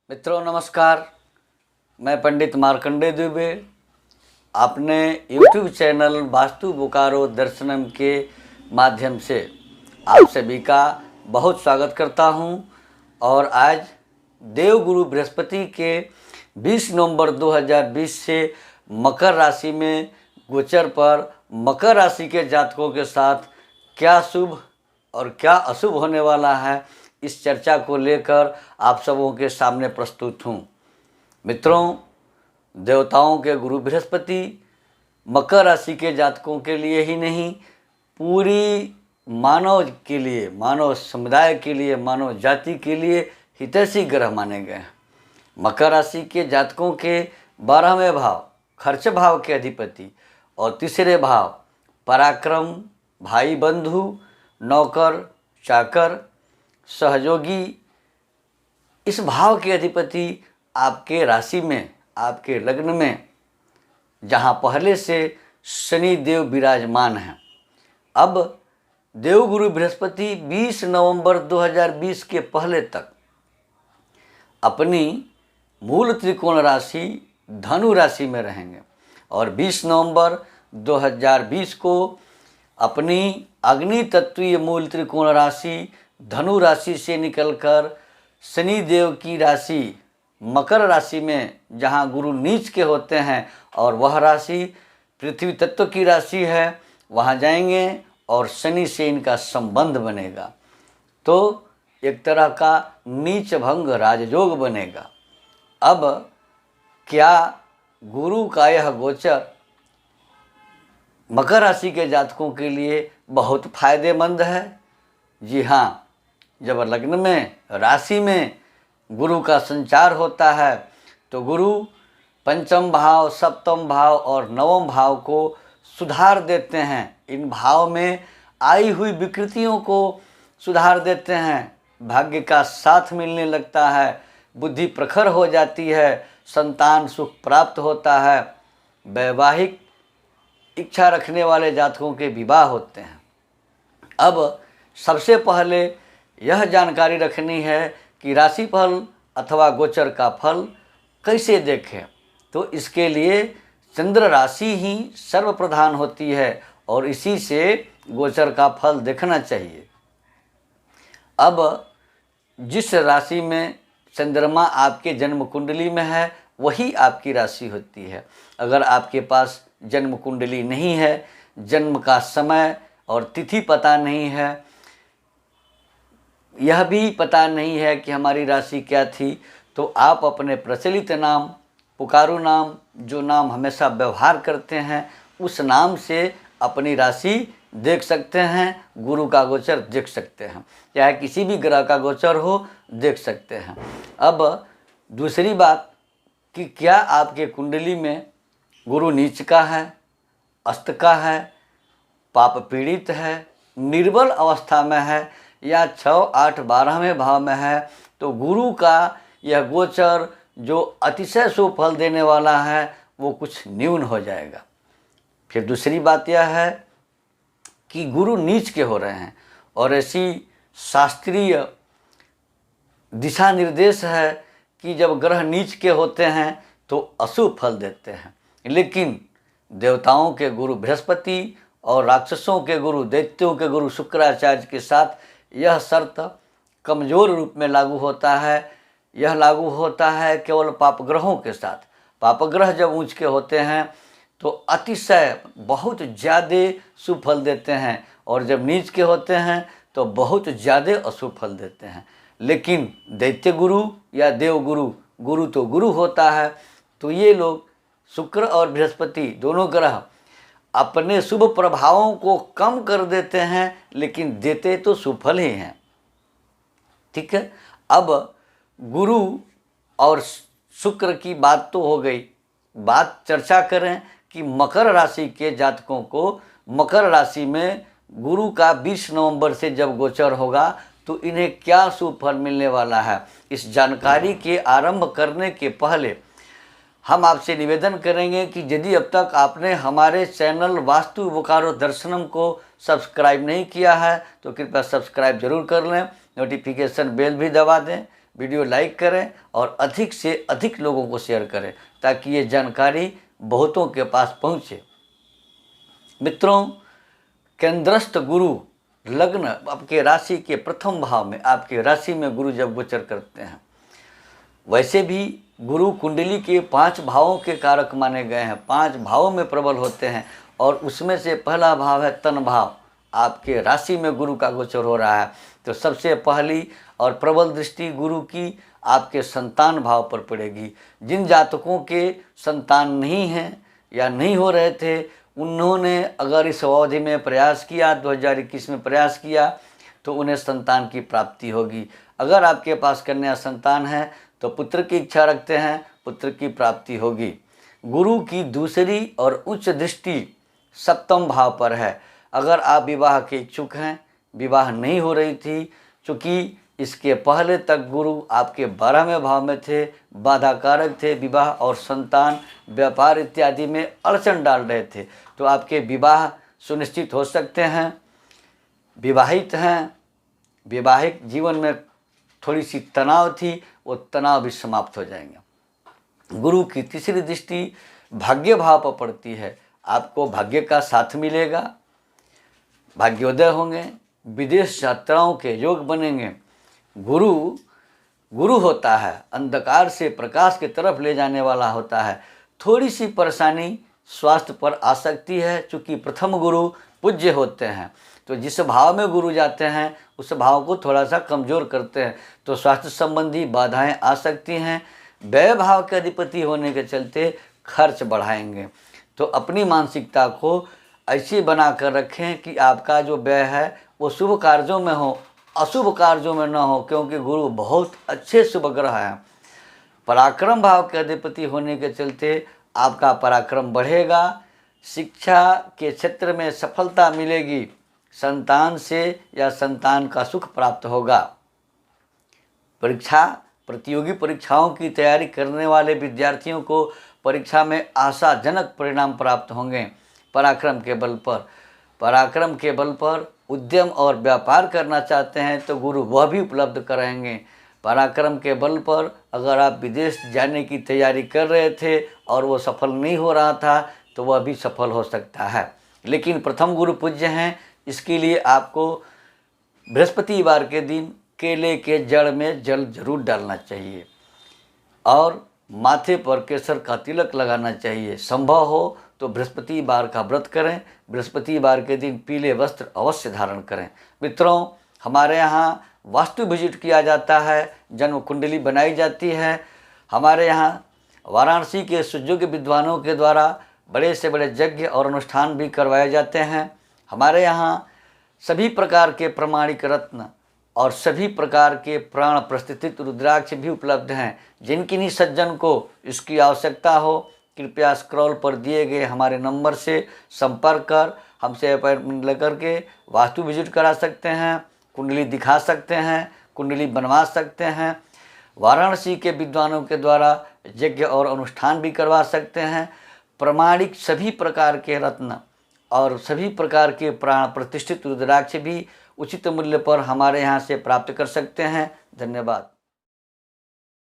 मित्रों नमस्कार। मैं पंडित मार्कंडेय दुबे अपने YouTube चैनल वास्तु बोकारो दर्शनम के माध्यम से आप सभी का बहुत स्वागत करता हूं। और आज देवगुरु बृहस्पति के 20 नवंबर 2020 से मकर राशि में गोचर पर मकर राशि के जातकों के साथ क्या शुभ और क्या अशुभ होने वाला है, इस चर्चा को लेकर आप सबों के सामने प्रस्तुत हूँ। मित्रों, देवताओं के गुरु बृहस्पति मकर राशि के जातकों के लिए ही नहीं, पूरी मानव के लिए, मानव समुदाय के लिए, मानव जाति के लिए हितैषी ग्रह माने गए हैं। मकर राशि के जातकों के 12वें भाव खर्च भाव के अधिपति और तीसरे भाव पराक्रम, भाई बंधु, नौकर चाकर, सहयोगी, इस भाव के अधिपति आपके राशि में, आपके लग्न में, जहाँ पहले से शनि देव विराजमान हैं। अब देवगुरु बृहस्पति 20 नवंबर 2020 के पहले तक अपनी मूल त्रिकोण राशि धनु राशि में रहेंगे और 20 नवंबर 2020 को अपनी अग्नि तत्वीय मूल त्रिकोण राशि धनु राशि से निकलकर शनि देव की राशि मकर राशि में, जहां गुरु नीच के होते हैं और वह राशि पृथ्वी तत्व की राशि है, वहां जाएंगे और शनि से इनका संबंध बनेगा। तो एक तरह का नीच भंग राजयोग बनेगा। अब क्या गुरु का यह गोचर मकर राशि के जातकों के लिए बहुत फायदेमंद है? जी हाँ, जब लग्न में, राशि में गुरु का संचार होता है तो गुरु पंचम भाव, सप्तम भाव और नवम भाव को सुधार देते हैं। इन भाव में आई हुई विकृतियों को सुधार देते हैं। भाग्य का साथ मिलने लगता है, बुद्धि प्रखर हो जाती है, संतान सुख प्राप्त होता है, वैवाहिक इच्छा रखने वाले जातकों के विवाह होते हैं। अब सबसे पहले यह जानकारी रखनी है कि राशिफल अथवा गोचर का फल कैसे देखें। तो इसके लिए चंद्र राशि ही सर्वप्रधान होती है और इसी से गोचर का फल देखना चाहिए। अब जिस राशि में चंद्रमा आपके जन्म कुंडली में है, वही आपकी राशि होती है। अगर आपके पास जन्म कुंडली नहीं है, जन्म का समय और तिथि पता नहीं है, यह भी पता नहीं है कि हमारी राशि क्या थी, तो आप अपने प्रचलित नाम, पुकारू नाम, जो नाम हमेशा व्यवहार करते हैं, उस नाम से अपनी राशि देख सकते हैं, गुरु का गोचर देख सकते हैं, चाहे किसी भी ग्रह का गोचर हो, देख सकते हैं। अब दूसरी बात कि क्या आपके कुंडली में गुरु नीच का है, अस्त का है, पाप पीड़ित है, निर्बल अवस्था में है या 6, 8, 12वें भाव में है, तो गुरु का यह गोचर जो अतिशय शुभ फल देने वाला है वो कुछ न्यून हो जाएगा। फिर दूसरी बात यह है कि गुरु नीच के हो रहे हैं और ऐसी शास्त्रीय दिशा निर्देश है कि जब ग्रह नीच के होते हैं तो अशुभ फल देते हैं। लेकिन देवताओं के गुरु बृहस्पति और राक्षसों के गुरु, दैत्यों के गुरु शुक्राचार्य के साथ यह शर्त कमज़ोर रूप में लागू होता है। यह लागू होता है केवल पापग्रहों के साथ। पापग्रह जब ऊंच के होते हैं तो अतिशय बहुत ज़्यादा शुभ फल देते हैं और जब नीच के होते हैं तो बहुत ज़्यादा अशुभ फल देते हैं। लेकिन दैत्य गुरु या देव गुरु, गुरु तो गुरु होता है, तो ये लोग शुक्र और बृहस्पति दोनों ग्रह अपने शुभ प्रभावों को कम कर देते हैं, लेकिन देते तो शुभ फल ही हैं। ठीक है। अब गुरु और शुक्र की बात तो हो गई, बात चर्चा करें कि मकर राशि के जातकों को मकर राशि में गुरु का 20 नवंबर से जब गोचर होगा तो इन्हें क्या शुभ फल मिलने वाला है। इस जानकारी के आरंभ करने के पहले हम आपसे निवेदन करेंगे कि यदि अब तक आपने हमारे चैनल वास्तु बोकारो दर्शनम को सब्सक्राइब नहीं किया है तो कृपया सब्सक्राइब जरूर कर लें, नोटिफिकेशन बेल भी दबा दें। वीडियो लाइक करें और अधिक से अधिक लोगों को शेयर करें ताकि ये जानकारी बहुतों के पास पहुँचे। मित्रों, केंद्रस्थ गुरु लग्न आपके राशि के प्रथम भाव में, आपके राशि में गुरु जब गोचर करते हैं, वैसे भी गुरु कुंडली के 5 भावों के कारक माने गए हैं, 5 भावों में प्रबल होते हैं और उसमें से पहला भाव है तन भाव। आपके राशि में गुरु का गोचर हो रहा है तो सबसे पहली और प्रबल दृष्टि गुरु की आपके संतान भाव पर पड़ेगी। जिन जातकों के संतान नहीं हैं या नहीं हो रहे थे, उन्होंने अगर इस अवधि में प्रयास किया, 2021 में प्रयास किया, तो उन्हें संतान की प्राप्ति होगी। अगर आपके पास कन्या संतान है तो पुत्र की इच्छा रखते हैं, पुत्र की प्राप्ति होगी। गुरु की दूसरी और उच्च दृष्टि सप्तम भाव पर है। अगर आप विवाह के इच्छुक हैं, विवाह नहीं हो रही थी, चूँकि इसके पहले तक गुरु आपके 12वें भाव में थे, बाधा कारक थे, विवाह और संतान, व्यापार इत्यादि में अड़चन डाल रहे थे, तो आपके विवाह सुनिश्चित हो सकते हैं। विवाहित हैं, वैवाहिक जीवन में थोड़ी सी तनाव थी, वो तनाव भी समाप्त हो जाएंगे। गुरु की तीसरी दृष्टि भाग्य भाव पर पड़ती है। आपको भाग्य का साथ मिलेगा, भाग्योदय होंगे, विदेश यात्राओं के योग बनेंगे। गुरु होता है, अंधकार से प्रकाश की तरफ ले जाने वाला होता है। थोड़ी सी परेशानी स्वास्थ्य पर आ सकती है, चूँकि प्रथम गुरु पूज्य होते हैं, तो जिस भाव में गुरु जाते हैं उस भाव को थोड़ा सा कमज़ोर करते हैं, तो स्वास्थ्य संबंधी बाधाएं आ सकती हैं। व्यय भाव के अधिपति होने के चलते खर्च बढ़ाएंगे। तो अपनी मानसिकता को ऐसी बना कर रखें कि आपका जो व्यय है वो शुभ कार्यों में हो, अशुभ कार्यों में न हो, क्योंकि गुरु बहुत अच्छे शुभ ग्रह हैं। पराक्रम भाव के अधिपति होने के चलते आपका पराक्रम बढ़ेगा, शिक्षा के क्षेत्र में सफलता मिलेगी, संतान से या संतान का सुख प्राप्त होगा। प्रतियोगी परीक्षाओं की तैयारी करने वाले विद्यार्थियों को परीक्षा में आशाजनक परिणाम प्राप्त होंगे। पराक्रम के बल पर उद्यम और व्यापार करना चाहते हैं तो गुरु वह भी उपलब्ध कराएंगे। पराक्रम के बल पर अगर आप विदेश जाने की तैयारी कर रहे थे और वो सफल नहीं हो रहा था तो वह भी सफल हो सकता है। लेकिन प्रथम गुरु पूज्य हैं, इसके लिए आपको बृहस्पतिवार के दिन केले के जड़ में जल जरूर डालना चाहिए और माथे पर केसर का तिलक लगाना चाहिए। संभव हो तो बृहस्पतिवार का व्रत करें, बृहस्पतिवार के दिन पीले वस्त्र अवश्य धारण करें। मित्रों, हमारे यहाँ वास्तु विजिट किया जाता है, जन्म कुंडली बनाई जाती है। हमारे यहाँ वाराणसी के सुयोग्य विद्वानों के द्वारा बड़े से बड़े यज्ञ और अनुष्ठान भी करवाए जाते हैं। हमारे यहाँ सभी प्रकार के प्रमाणिक रत्न और सभी प्रकार के प्राण प्रस्थित रुद्राक्ष भी उपलब्ध हैं। जिनकी नहीं सज्जन को इसकी आवश्यकता हो, कृपया स्क्रॉल पर दिए गए हमारे नंबर से संपर्क कर हमसे अपॉइंटमेंट लेकर के वास्तु विजिट करा सकते हैं, कुंडली दिखा सकते हैं, कुंडली बनवा सकते हैं। वाराणसी के विद्वानों के द्वारा यज्ञ और अनुष्ठान भी करवा सकते हैं। प्रमाणिक सभी प्रकार के रत्न और सभी प्रकार के प्राण प्रतिष्ठित रुद्राक्ष भी उचित मूल्य पर हमारे यहाँ से प्राप्त कर सकते हैं। धन्यवाद।